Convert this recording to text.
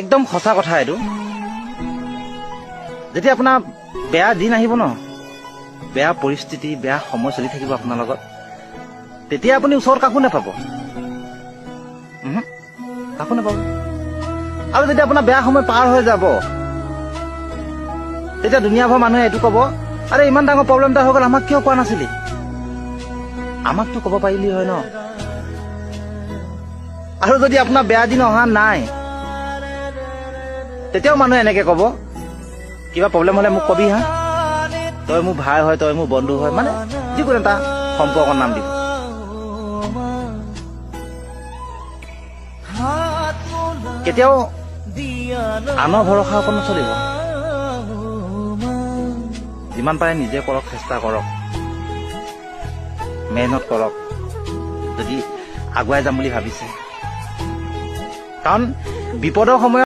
একদম সঁচা কথা এইটো। যেতিয়া আপোনাৰ বেয়া দিন আহিব ন, বেয়া পৰিস্থিতি, বেয়া সময় চলি থাকিব আপোনাৰ লগত, তেতিয়া আপুনি ওচৰত কাকো নাপাব, কাকো নাপাব। আৰু যেতিয়া আপোনাৰ বেয়া সময় পাৰ হৈ যাব, তেতিয়া দুনিয়াভৰ মানুহে এইটো কব, আৰে ইমান ডাঙৰ প্ৰব্লেম এটা হৈ গ'ল, আমাক কিয় কোৱা নাছিলি? আমাকতো কব পাৰিলি হয় ন। আৰু যদি আপোনাৰ বেয়া দিন অহা নাই, তেতিয়াও মানুহে এনেকে কব, কিবা প্ৰব্লেম হলে মোক কবি হা, তই মোৰ ভাই হয়, তই মোৰ বন্ধু হয়, মানে যিকোনো এটা সম্পৰ্কৰ নাম দিব। কেতিয়াও আনৰ ভৰসা অকণ নচলিব। যিমান পাৰে নিজে কৰক, চেষ্টা কৰক, মেহনত কৰক, যদি আগুৱাই যাম বুলি ভাবিছে। কাৰণ বিপদৰ সময়ত